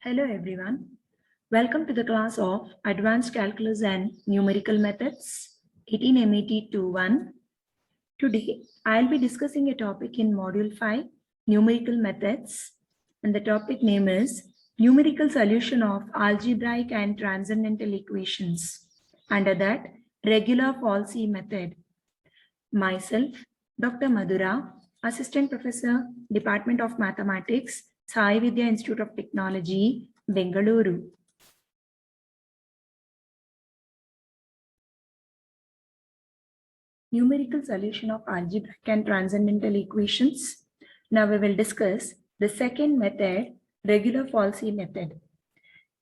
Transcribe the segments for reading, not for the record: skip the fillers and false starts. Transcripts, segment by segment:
Hello everyone. Welcome to the class of Advanced Calculus and Numerical Methods 18 MET 21. Today I'll be discussing a topic in Module 5 Numerical Methods, and the topic name is Numerical Solution of Algebraic and Transcendental Equations. Under that, Regular Falsy Method. Myself, Dr. Madhura, Assistant Professor, Department of Mathematics, Sai Vidya Institute of Technology, Bengaluru. Numerical solution of algebraic and transcendental equations. Now we will discuss the second method, regular falsy method.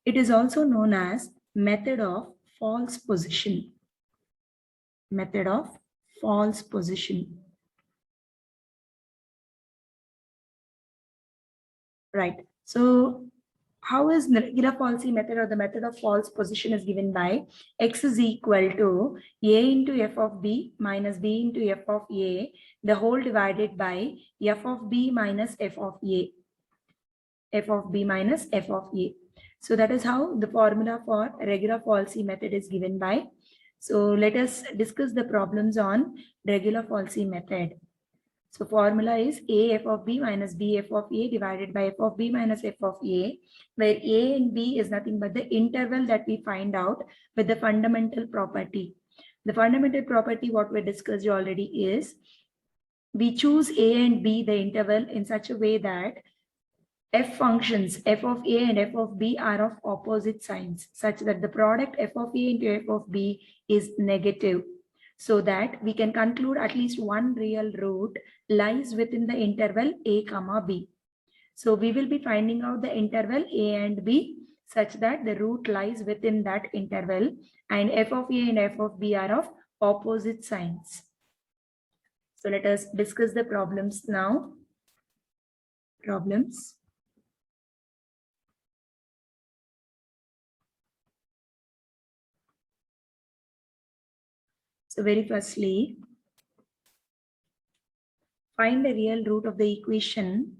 It is also known as method of false position. Method of false position. Right. So how is the regular falsy method or the method of false position is given by x is equal to a into f of b minus b into f of a, the whole divided by f of b minus f of a. F of b minus f of a. So that is how the formula for regular falsy method is given by. So let us discuss the problems on regular falsy method. So formula is a f of b minus b f of a divided by f of b minus f of a, where a and b is nothing but the interval that we find out with the fundamental property. The fundamental property what we discussed already is we choose a and b, the interval, in such a way that f functions f of a and f of b are of opposite signs, such that the product f of a into f of b is negative, so that we can conclude at least one real root lies within the interval a comma b. So we will be finding out the interval a and b such that the root lies within that interval, and f of a and f of b are of opposite signs. So let us discuss the problems now. Problems. So very firstly, find the real root of the equation.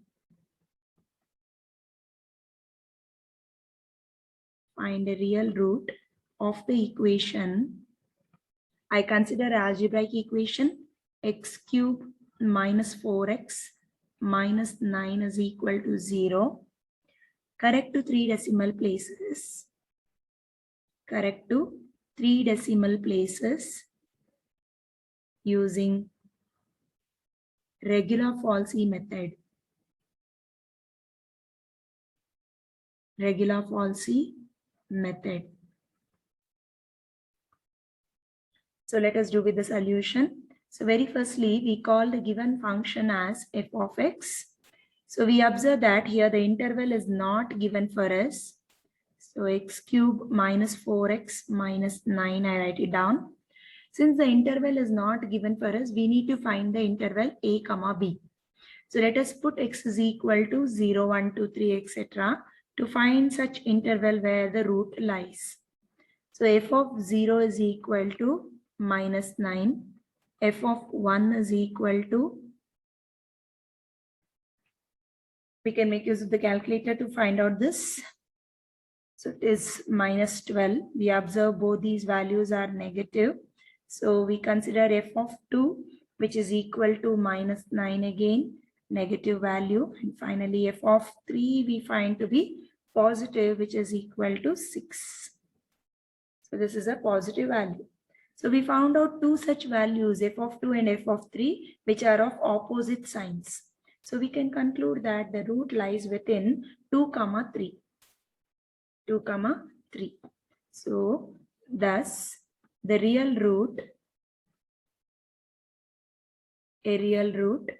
Find a real root of the equation. I consider algebraic equation x cube minus 4x minus 9 is equal to 0. Correct to 3 decimal places. Correct to 3 decimal places using regular falsy method. Regular falsy method. So let us do with the solution. So very firstly, we call the given function as f of x. So we observe that here the interval is not given for us. So x cube minus 4x minus 9, I write it down. Since the interval is not given for us, we need to find the interval a comma b. So let us put x is equal to 0, 1, 2, 3, etc. to find such interval where the root lies. So f of 0 is equal to minus 9. F of 1 is equal to, we can make use of the calculator to find out this. So it is minus 12. We observe both these values are negative. So we consider f of 2, which is equal to minus 9 again, negative value. And finally, f of 3 we find to be positive, which is equal to 6. So this is a positive value. So we found out two such values, f of 2 and f of 3, which are of opposite signs. So we can conclude that the root lies within 2 comma 3. 2 comma 3. So thus the real root, a real root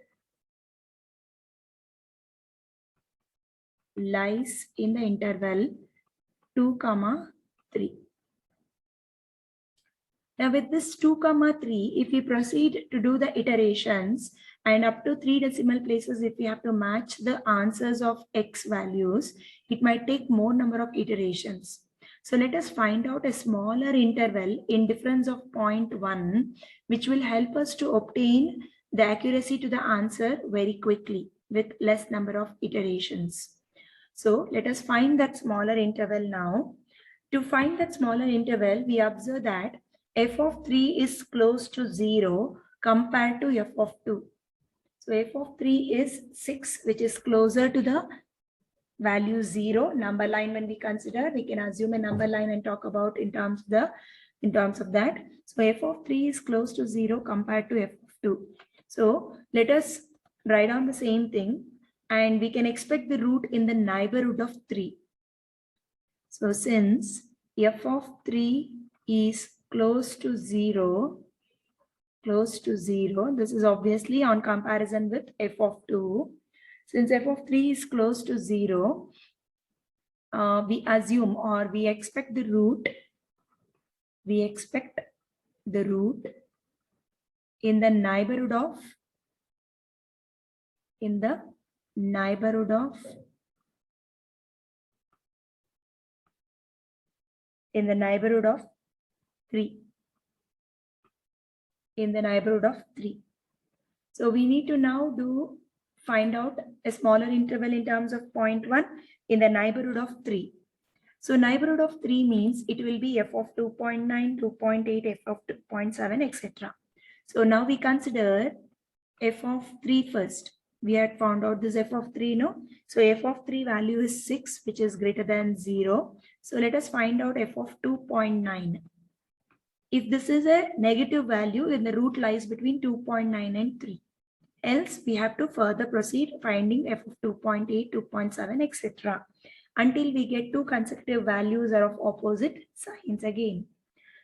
lies in the interval 2 comma 3. Now with this 2 comma 3, if we proceed to do the iterations and up to 3 decimal places, if we have to match the answers of x values, it might take more number of iterations. So let us find out a smaller interval in difference of 0.1, which will help us to obtain the accuracy to the answer very quickly with less number of iterations. So let us find that smaller interval now. To find that smaller interval, we observe that f of 3 is close to 0 compared to f of 2. So f of 3 is 6, which is closer to the value 0. Number line, when we consider, we can assume a number line and talk about in terms of that. So f of 3 is close to 0 compared to f of 2. So let us write down the same thing, and we can expect the root in the neighborhood of 3. So since f of 3 is close to 0, this is obviously on comparison with f of 2. Since f of 3 is close to 0, we assume, or we expect the root in the neighborhood of 3. So we need to now find out a smaller interval in terms of 0.1 in the neighborhood of 3. So neighborhood of 3 means it will be f of 2.9, 2.8, f of 2.7, etc. So now we consider f of 3 first. We had found out this f of 3, no? So f of 3 value is 6, which is greater than 0. So let us find out f of 2.9. If this is a negative value, then the root lies between 2.9 and 3. Else, we have to further proceed finding f of 2.8, 2.7, etc. until we get two consecutive values are of opposite signs again.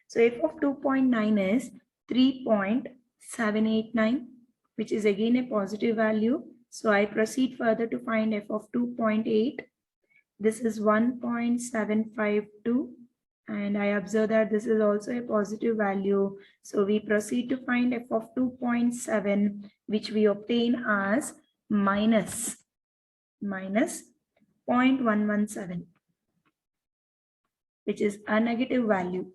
So f of 2.9 is 3.789, which is again a positive value. So I proceed further to find f of 2.8. This is 1.752. And I observe that this is also a positive value. So we proceed to find f of 2.7, which we obtain as minus 0.117, which is a negative value.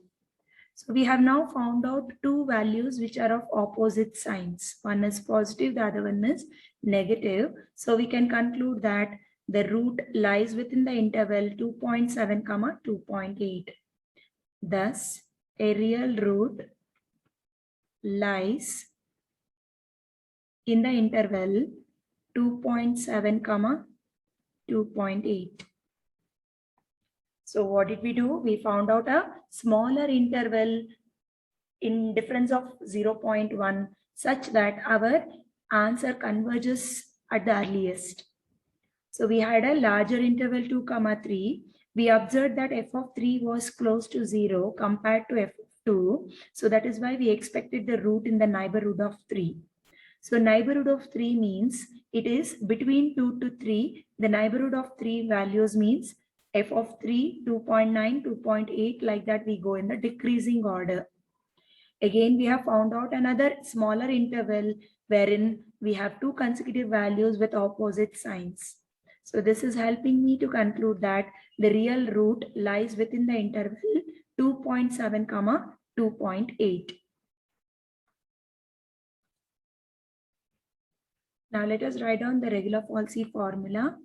So we have now found out two values which are of opposite signs. One is positive, the other one is negative. So we can conclude that the root lies within the interval 2.7, 2.8. Thus, a real root lies in the interval 2.7, 2.8. So what did we do? We found out a smaller interval in difference of 0.1 such that our answer converges at the earliest. So we had a larger interval 2, 3. We observed that f of 3 was close to 0 compared to f of 2. So that is why we expected the root in the neighborhood of 3. So neighborhood of 3 means it is between 2 to 3. The neighborhood of 3 values means f of 3, 2.9, 2.8, like that we go in the decreasing order. Again, we have found out another smaller interval wherein we have two consecutive values with opposite signs. So this is helping me to conclude that the real root lies within the interval 2.7, 2.8. Now let us write down the regular falsy formula.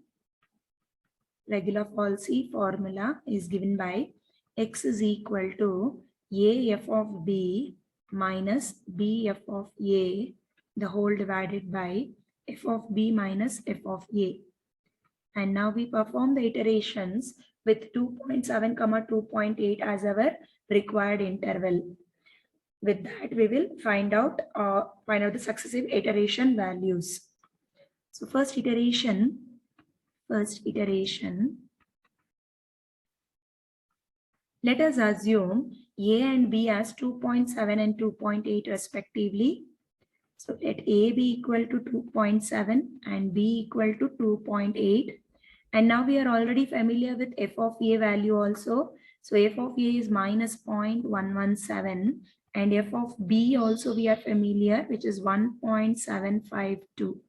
Regular falsy formula is given by x is equal to a f of b minus b f of a, the whole divided by f of b minus f of a. And now we perform the iterations with 2.7, 2.8 as our required interval. With that, we will find out the successive iteration values. So first iteration, let us assume a and b as 2.7 and 2.8 respectively. So let a be equal to 2.7 and b equal to 2.8. And now we are already familiar with f of a value also. So f of a is minus 0.117 and f of b also we are familiar, which is 1.752.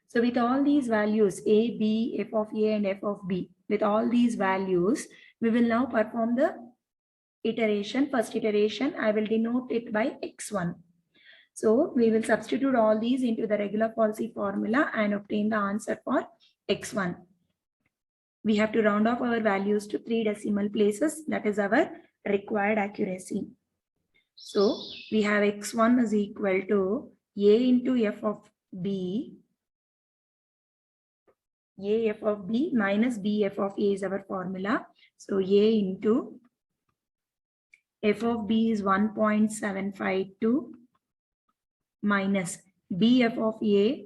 So with all these values, a, b, f of a and f of b, with all these values, we will now perform the iteration. First iteration, I will denote it by x1. So we will substitute all these into the regular falsy formula and obtain the answer for x1. We have to round off our values to 3 decimal places. That is our required accuracy. So we have x1 is equal to a into f of b. A f of b minus b f of a is our formula. So a into f of b is 1.752 minus bf of a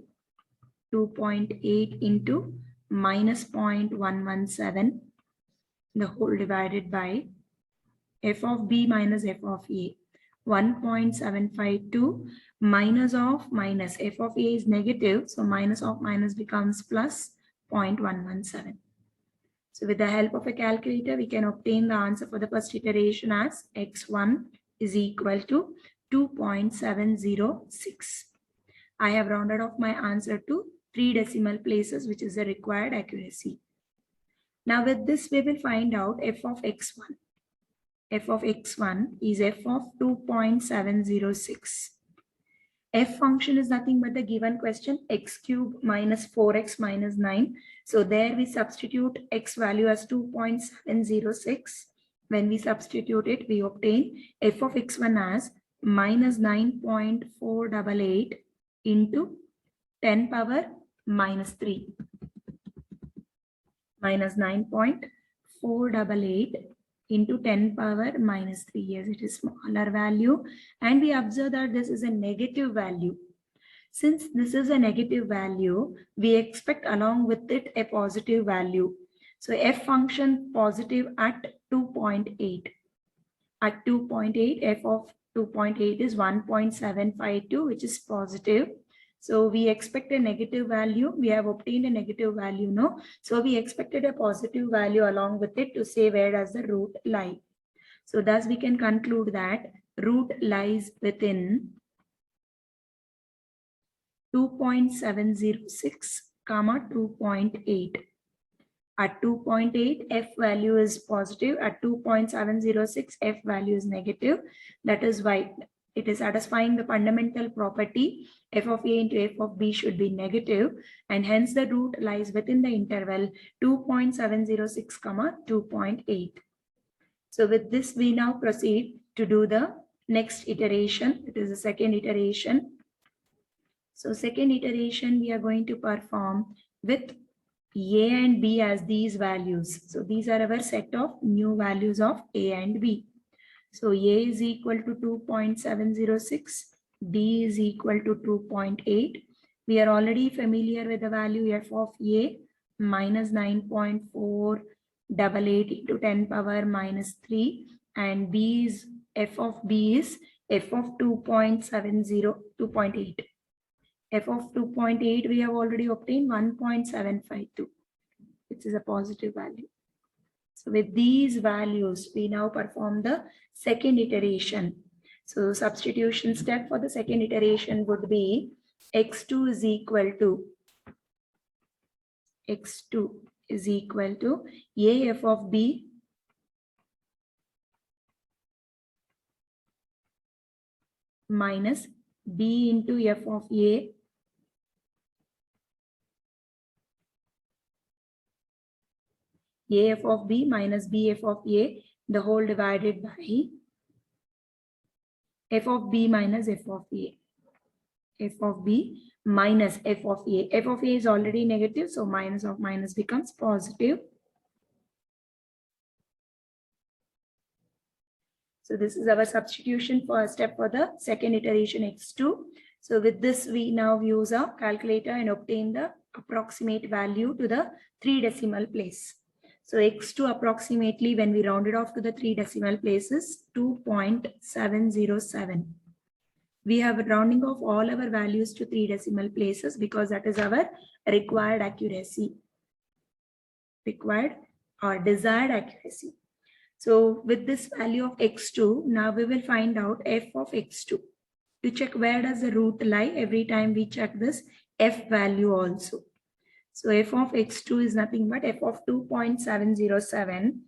2.8 into minus 0.117, the whole divided by f of b minus f of a. 1.752 minus of minus, f of a is negative, so minus of minus becomes plus 0.117. So with the help of a calculator, we can obtain the answer for the first iteration as x1 is equal to 2.706. I have rounded off my answer to 3 decimal places, which is the required accuracy. Now with this, we will find out f of x1. F of x1 is f of 2.706. F function is nothing but the given question x cube minus 4x minus 9. So there we substitute x value as 2.706. When we substitute it, we obtain f of x1 as minus 9.488 into 10 power minus 3. Minus 9.488 into 10 power minus 3. Yes, it is smaller value. And we observe that this is a negative value. Since this is a negative value, we expect along with it a positive value. So f function positive at 2.8. At 2.8, f of 2.8 is 1.752, which is positive. So we expect a negative value. We have obtained a negative value, no? So we expected a positive value along with it to say where does the root lie. So thus we can conclude that root lies within 2.706, 2.8. At 2.8, f value is positive. At 2.706, f value is negative. That is why it is satisfying the fundamental property f of a into f of b should be negative, and hence the root lies within the interval 2.706, 2.8. So with this, we now proceed to do the next iteration. It is the second iteration. So second iteration, we are going to perform with a and b as these values. So these are our set of new values of a and b. So a is equal to 2.706, b is equal to 2.8. We are already familiar with the value f of a minus 9.488 into 10 power minus 3, and b is f of b is f of 2.8. F of 2.8 we have already obtained 1.752, which is a positive value. So with these values, we now perform the second iteration. So substitution step for the second iteration would be x2 is equal to a f of b minus b into f of a f of b minus b f of a, the whole divided by f of b minus f of a. F of b minus f of a. F of a is already negative, so minus of minus becomes positive. So this is our substitution for step for the second iteration x2. So with this, we now use a calculator and obtain the approximate value to the 3 decimal place. So x2 approximately, when we round it off to the 3 decimal places, 2.707. We have rounding off all our values to 3 decimal places because that is our required accuracy. Required or desired accuracy. So with this value of x2, now we will find out f of x2. To check where does the root lie, every time we check this f value also. So f of x2 is nothing but f of 2.707,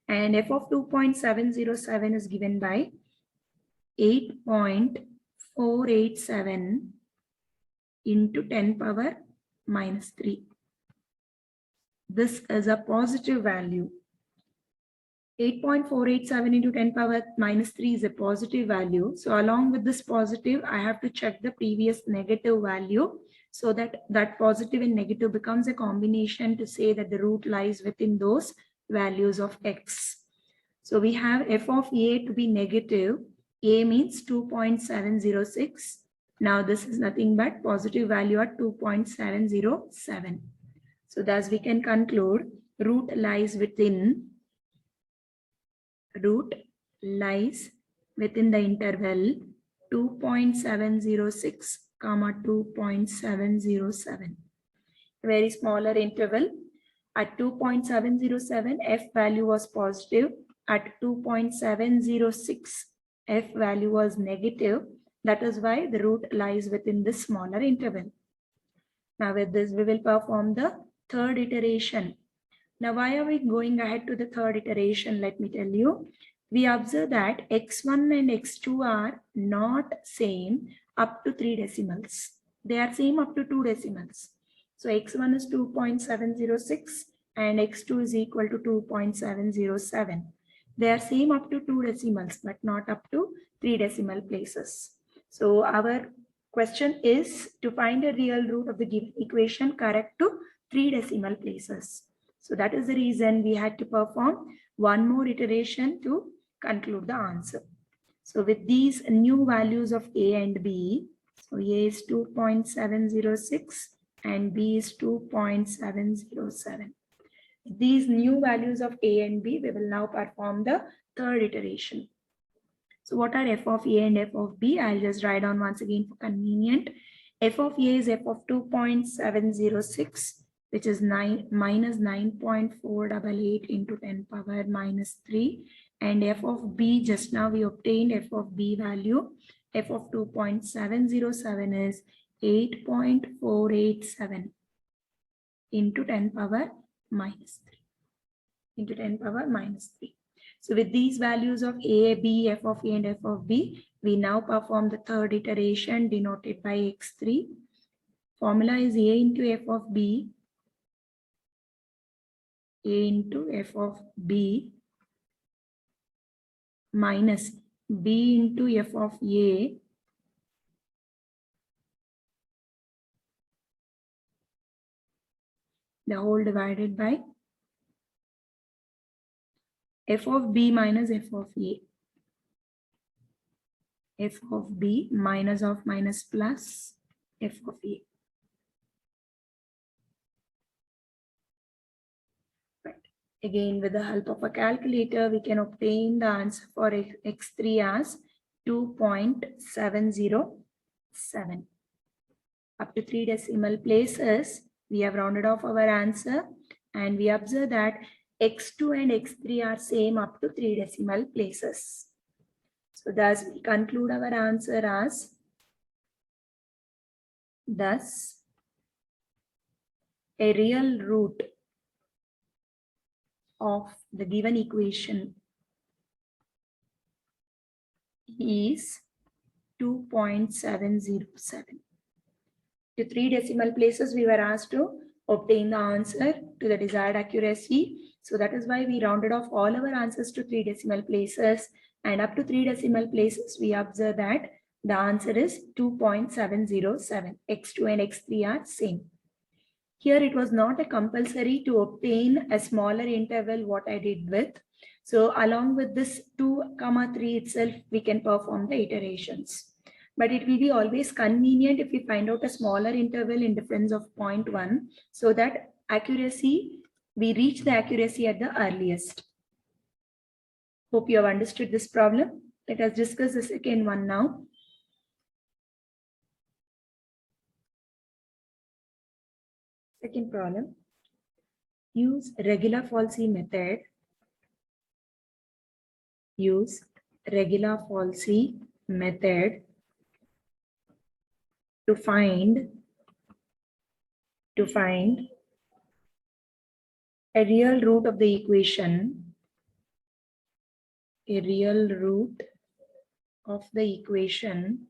and f of 2.707 is given by 8.4 8.487 into 10 power minus 3. This is a positive value. 8.487 into 10 power minus 3 is a positive value. So along with this positive, I have to check the previous negative value so that that positive and negative becomes a combination to say that the root lies within those values of x. So we have f of a to be negative. A means 2.706. Now this is nothing but positive value at 2.707. So thus we can conclude root lies within the interval 2.706 comma 2.707. Very smaller interval. At 2.707, f value was positive. At 2.706, f value was negative. That is why the root lies within this smaller interval. Now with this, we will perform the third iteration. Now, why are we going ahead to the third iteration? Let me tell you. We observe that x1 and x2 are not same up to 3 decimals. They are same up to 2 decimals. So x1 is 2.706 and x2 is equal to 2.707. They are same up to 2 decimals, but not up to 3 decimal places. So our question is to find a real root of the given equation correct to 3 decimal places. So that is the reason we had to perform one more iteration to conclude the answer. So with these new values of A and B, so A is 2.706 and B is 2.707. These new values of A and B, we will now perform the third iteration. So what are f of A and f of B? I'll just write down once again for convenient. F of A is f of 2.706. which is minus 9.488 into 10 power minus 3. And f of B, just now we obtained f of B value. F of 2.707 is 8.487 into 10 power minus 3. Into 10 power minus 3. So with these values of A, B, f of A and f of B, we now perform the third iteration denoted by x3. Formula is A into f of B. A into f of B minus B into f of A the whole divided by f of B minus f of A. F of B minus of minus plus f of A. Again, with the help of a calculator, we can obtain the answer for x3 as 2.707. Up to 3 decimal places, we have rounded off our answer and we observe that x2 and x3 are same up to 3 decimal places. So thus we conclude our answer as thus a real root of the given equation is 2.707. To 3 decimal places, we were asked to obtain the answer to the desired accuracy. So that is why we rounded off all our answers to 3 decimal places, and up to 3 decimal places, we observe that the answer is 2.707. X2 and X3 are same. Here it was not a compulsory to obtain a smaller interval what I did with. So along with this 2,3 itself, we can perform the iterations. But it will be always convenient if we find out a smaller interval in difference of 0.1 so that accuracy, we reach the accuracy at the earliest. Hope you have understood this problem. Let us discuss the second one now. Second problem, use regular falsy method. Use regular falsy method to find a real root of the equation. A real root of the equation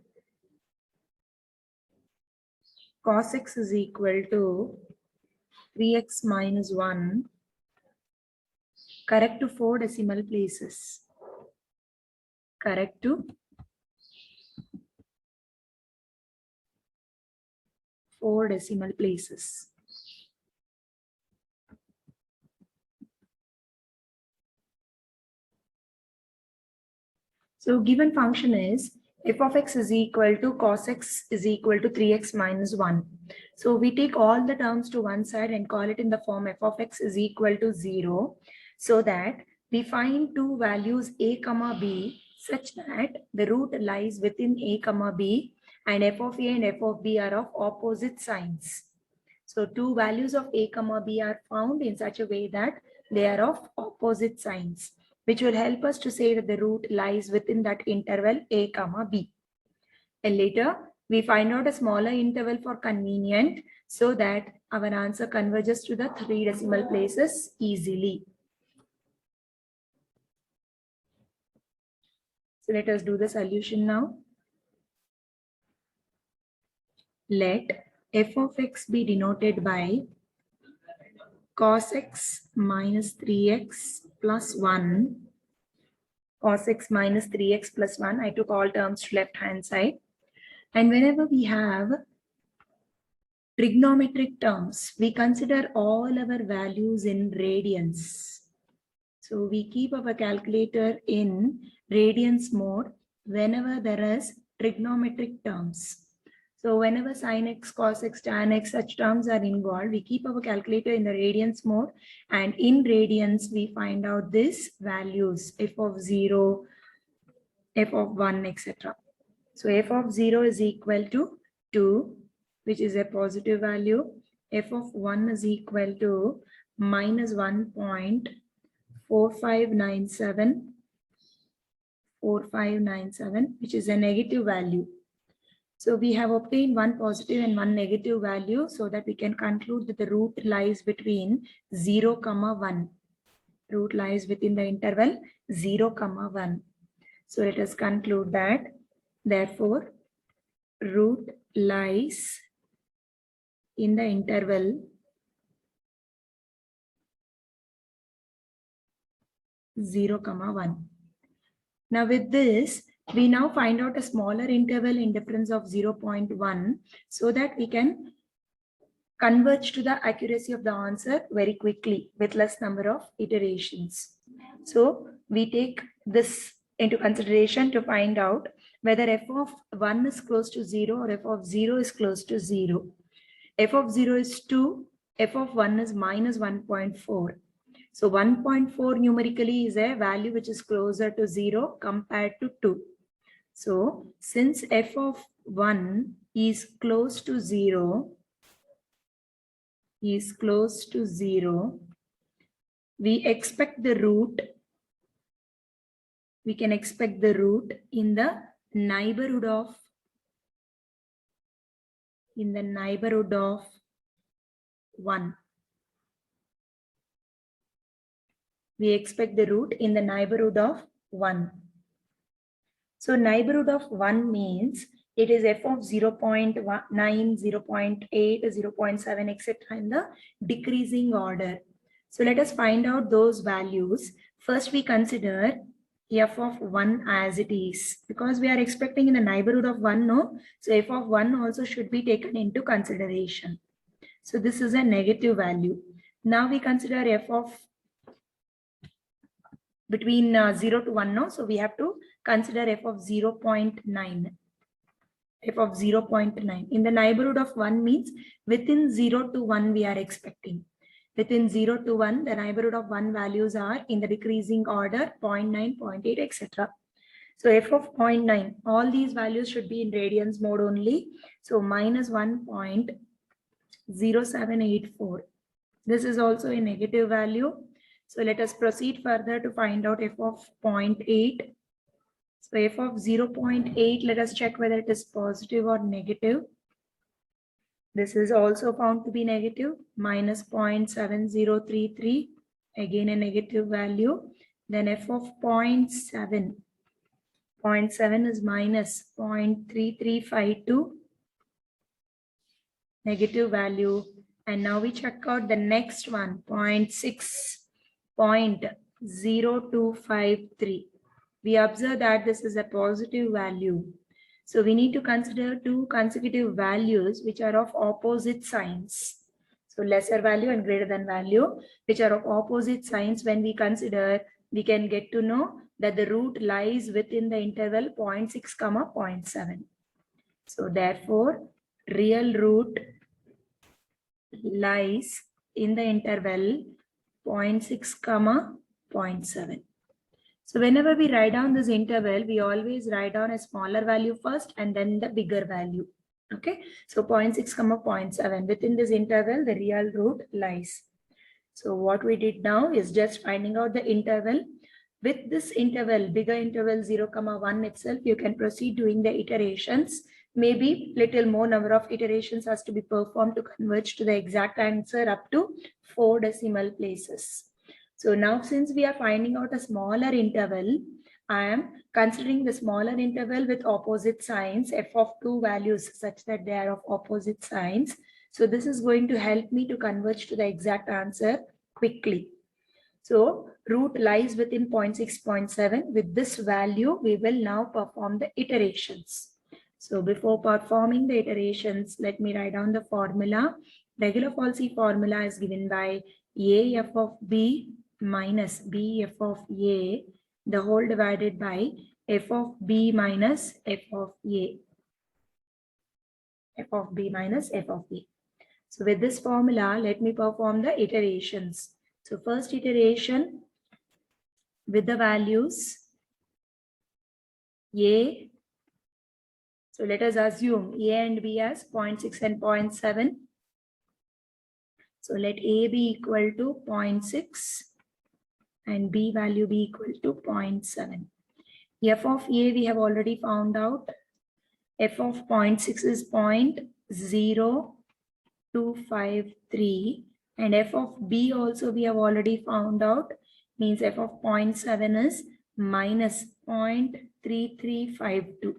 cos x is equal to 3x minus 1, correct to 4 decimal places. Correct to 4 decimal places. So given function is f of x is equal to cos x is equal to 3x minus 1. So we take all the terms to one side and call it in the form f of x is equal to 0, so that we find two values a comma b such that the root lies within a comma b and f of a and f of b are of opposite signs. So two values of a comma b are found in such a way that they are of opposite signs, which will help us to say that the root lies within that interval a comma b. And later we find out a smaller interval for convenient so that our answer converges to the 3 decimal places easily. So let us do the solution now. Let f of x be denoted by cos x minus 3x plus 1. Cos x minus 3x plus 1. I took all terms to left hand side. And whenever we have trigonometric terms, we consider all our values in radians. So we keep our calculator in radians mode whenever there is trigonometric terms. So whenever sin x, cos x, tan x, such terms are involved, we keep our calculator in the radians mode, and in radians we find out these values, f of 0, f of 1, etc. So f of 0 is equal to 2, which is a positive value. F of 1 is equal to minus 1.4597, which is a negative value. So we have obtained one positive and one negative value so that we can conclude that the root lies between 0, 1. Root lies within the interval 0, 1. So let us conclude that, therefore, root lies in the interval 0, 1. Now with this, we now find out a smaller interval in difference of 0.1 so that we can converge to the accuracy of the answer very quickly with less number of iterations. So we take this into consideration to find out whether f of 1 is close to 0 or f of 0 is close to 0. F of 0 is 2, f of 1 is minus 1.4. So 1.4 numerically is a value which is closer to 0 compared to 2. So since f of 1 is close to 0, we expect the root, we can expect the root in the neighborhood of 1. We expect the root in the neighborhood of 1. So neighborhood of 1 means it is f of 0.9, 0.8, 0.7, etc. in the decreasing order. So let us find out those values. First, we consider f of 1 as it is, because we are expecting in the neighborhood of 1, no? So f of 1 also should be taken into consideration. So this is a negative value. Now we consider f of between 0 to 1, no? So we have to consider f of 0.9. F of 0.9 in the neighborhood of 1 means within 0 to 1 we are expecting. Within 0 to 1, the neighborhood of 1 values are in the decreasing order 0.9, 0.8, etc. So f of 0.9, all these values should be in radians mode only. So minus 1.0784. This is also a negative value. So let us proceed further to find out f of 0.8. So f of 0.8, let us check whether it is positive or negative. This is also found to be negative, minus 0.7033, again a negative value. Then f of 0.7, 0.7 is minus 0.3352. negative value. And now we check out the next one, 0.0253. We observe that this is a positive value. So we need to consider two consecutive values which are of opposite signs. So lesser value and greater than value, which are of opposite signs. When we consider, we can get to know that the root lies within the interval 0.6, 0.7. So therefore, real root lies in the interval 0.6, 0.7. So whenever we write down this interval, we always write down a smaller value first and then the bigger value. Okay, so 0.6, 0.7. Within this interval, the real root lies. So what we did now is just finding out the interval. With this interval, bigger interval 0, 1 itself, you can proceed doing the iterations. Maybe little more number of iterations has to be performed to converge to the exact answer up to 4 decimal places. So now since we are finding out a smaller interval, I am considering the smaller interval with opposite signs, f of 2 values such that they are of opposite signs. So this is going to help me to converge to the exact answer quickly. So root lies within 0.6, 0.7. With this value, we will now perform the iterations. So before performing the iterations, let me write down the formula. Regular falsy formula is given by a f of b minus b f of a, the whole divided by f of b minus f of a. F of b minus f of a. So with this formula, let me perform the iterations. So first iteration with the values a. So let us assume a and b as 0.6 and 0.7. So let a be equal to 0.6 and b value be equal to 0.7. F of a we have already found out. F of 0.6 is 0.0253 and f of b also we have already found out, means f of 0.7 is minus 0.3352.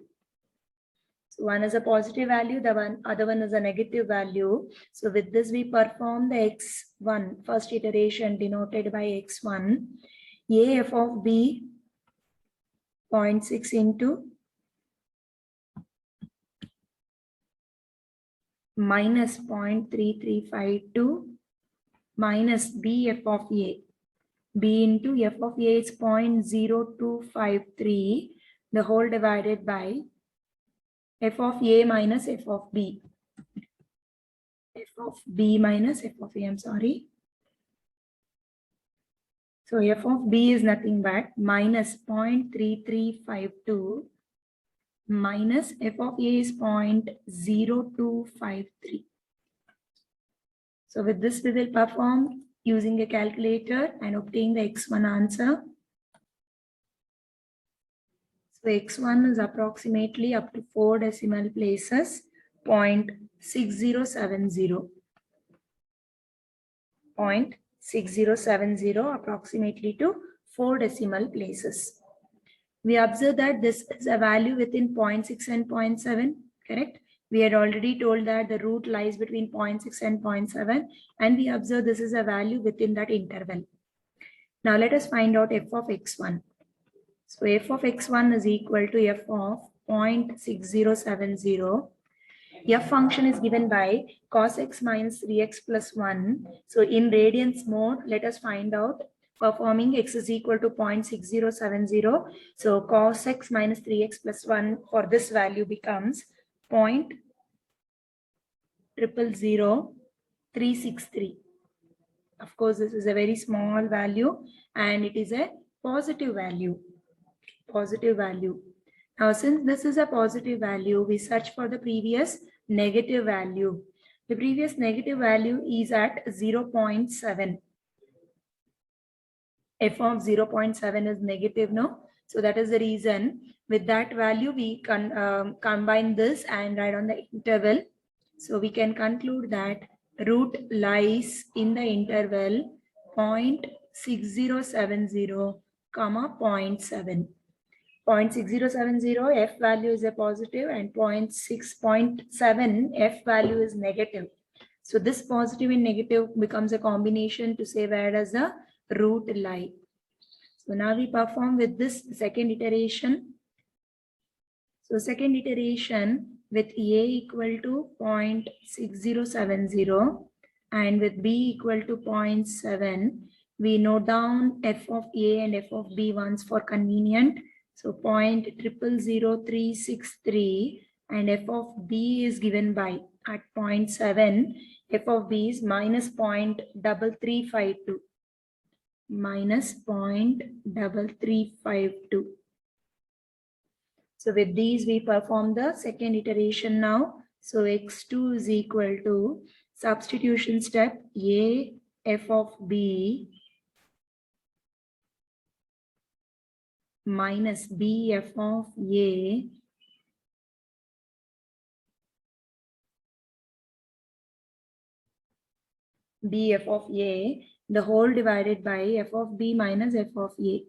So one is a positive value, the other one is a negative value. So with this we perform the x1, first iteration denoted by x1. A f of b 0.6 into minus 0.3352 minus b f of a. B into f of a is 0.0253, the whole divided by f of a minus f of b. F of b minus f of a, I'm sorry. So f of b is nothing but minus 0.3352 minus f of a is 0.0253. So with this we will perform using a calculator and obtain the x1 answer. So x1 is approximately up to 4 decimal places, 0.6070. 0.6070 approximately to 4 decimal places. We observe that this is a value within 0.6 and 0.7, correct? We had already told that the root lies between 0.6 and 0.7, and we observe this is a value within that interval. Now let us find out f of x1. So f of x1 is equal to f of 0.6070. F function is given by cos x minus 3x plus 1. So in radians mode, let us find out performing x is equal to 0.6070. So cos x minus 3x plus 1 for this value becomes 0.000363. Of course, this is a very small value and it is a positive value. Positive value. Now, since this is a positive value, we search for the previous negative value. The previous negative value is at 0.7. F of 0.7 is negative, no? So that is the reason with that value we can combine this and write on the interval. So we can conclude that root lies in the interval 0.6070, 0.7. 0.6070 f value is a positive and 0.6.7 f value is negative. So this positive and negative becomes a combination to say where does the root lie. So now we perform with this second iteration. So second iteration with A equal to 0.6070 and with B equal to 0.7, we note down f of A and f of B once for convenient. So 0.000363 and f of B is given by at 0.7, f of B is minus 0.3352. Minus 0.3352. So with these, we perform the second iteration now. So x2 is equal to substitution step A f of B minus B f of A B f of A, the whole divided by f of B minus f of A.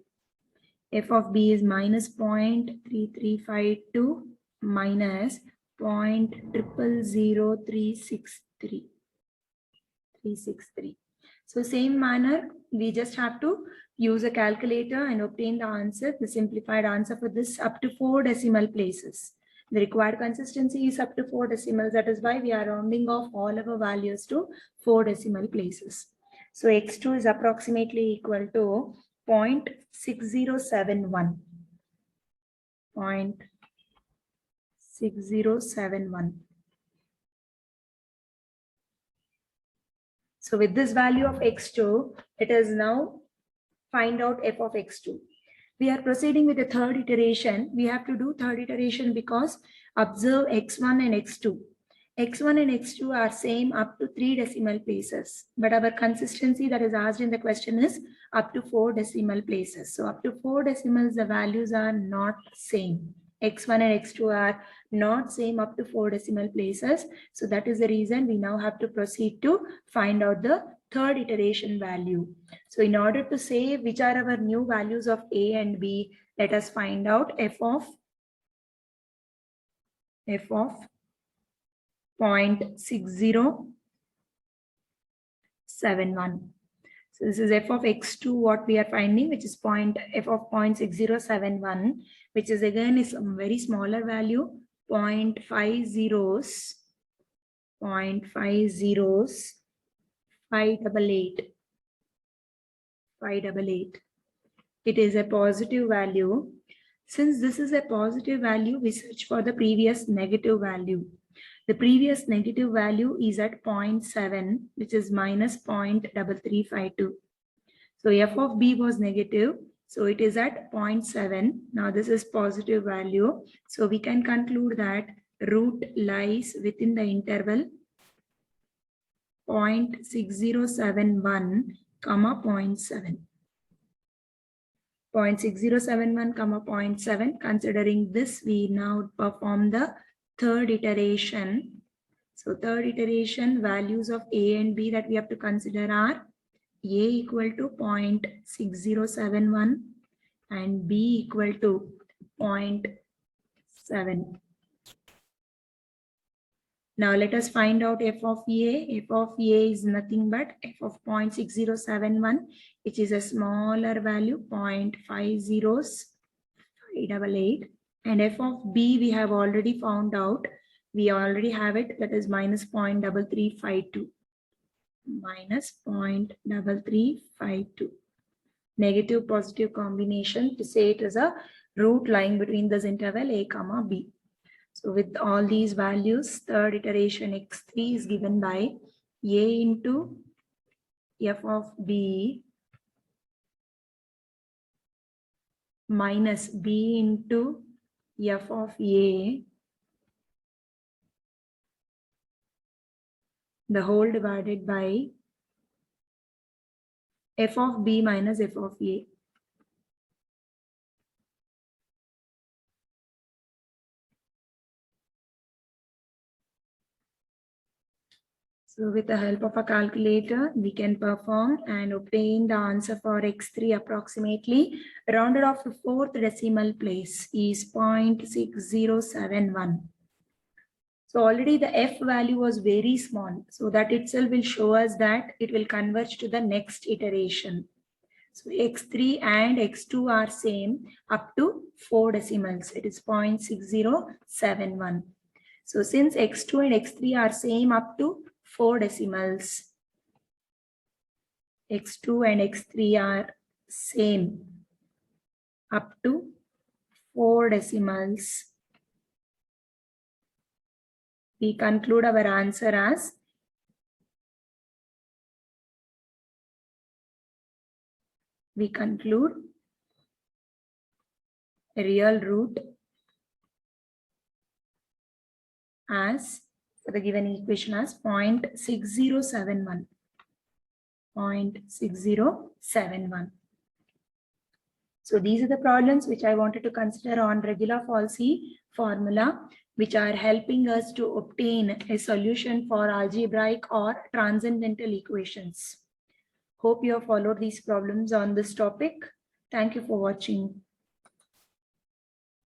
F of B is minus 0.3352 minus 0.000363. So same manner, we just have to use a calculator and obtain the answer, the simplified answer for this up to 4 decimal places. The required consistency is up to 4 decimals. That is why we are rounding off all our values to 4 decimal places. So x2 is approximately equal to 0.6071. 0.6071. So with this value of x2, it is now find out f of x2. We are proceeding with the third iteration. We have to do third iteration because observe x1 and x2. X1 and x2 are same up to 3 decimal places, but our consistency that is asked in the question is up to 4 decimal places. So up to 4 decimals, the values are not same. X1 and x2 are not same up to 4 decimal places. So that is the reason we now have to proceed to find out the third iteration value. So in order to say which are our new values of A and B, let us find out f of 0.6071. So this is f of x2 what we are finding, which is f of 0.6071, which is again is a very smaller value, 0.50s, 588. It is a positive value. Since this is a positive value, we search for the previous negative value. The previous negative value is at 0.7, which is minus 0.3352. So f of B was negative, so it is at 0.7. Now this is positive value. So we can conclude that root lies within the interval 0.6071, 0.7. 0.6071, 0.7. Considering this, we now perform the third iteration. So third iteration, values of A and B that we have to consider are A equal to 0.6071 and B equal to 0.7. Now let us find out f of A. F of A is nothing but f of 0.6071, which is a smaller value, 0.588. And f of B we have already found out. We already have it, that is minus 0.3352. Minus 0.3352. Negative positive combination to say it is a root lying between this interval A comma B. So with all these values, third iteration x3 is given by A into f of B minus B into f of A, the whole divided by f of B minus f of A. So with the help of a calculator, we can perform and obtain the answer for x3 approximately. Rounded off to 4th decimal place is 0.6071. So already the f value was very small. So that itself will show us that it will converge to the next iteration. So x3 and x2 are same up to 4 decimals. It is 0.6071. So since x2 and x3 are same up to 4 decimals, x2 and x3 are same up to 4 decimals, we conclude our answer as a real root as for the given equation as 0.6071. 0.6071. So these are the problems which I wanted to consider on Regula-Falsi formula, which are helping us to obtain a solution for algebraic or transcendental equations. Hope you have followed these problems on this topic. Thank you for watching.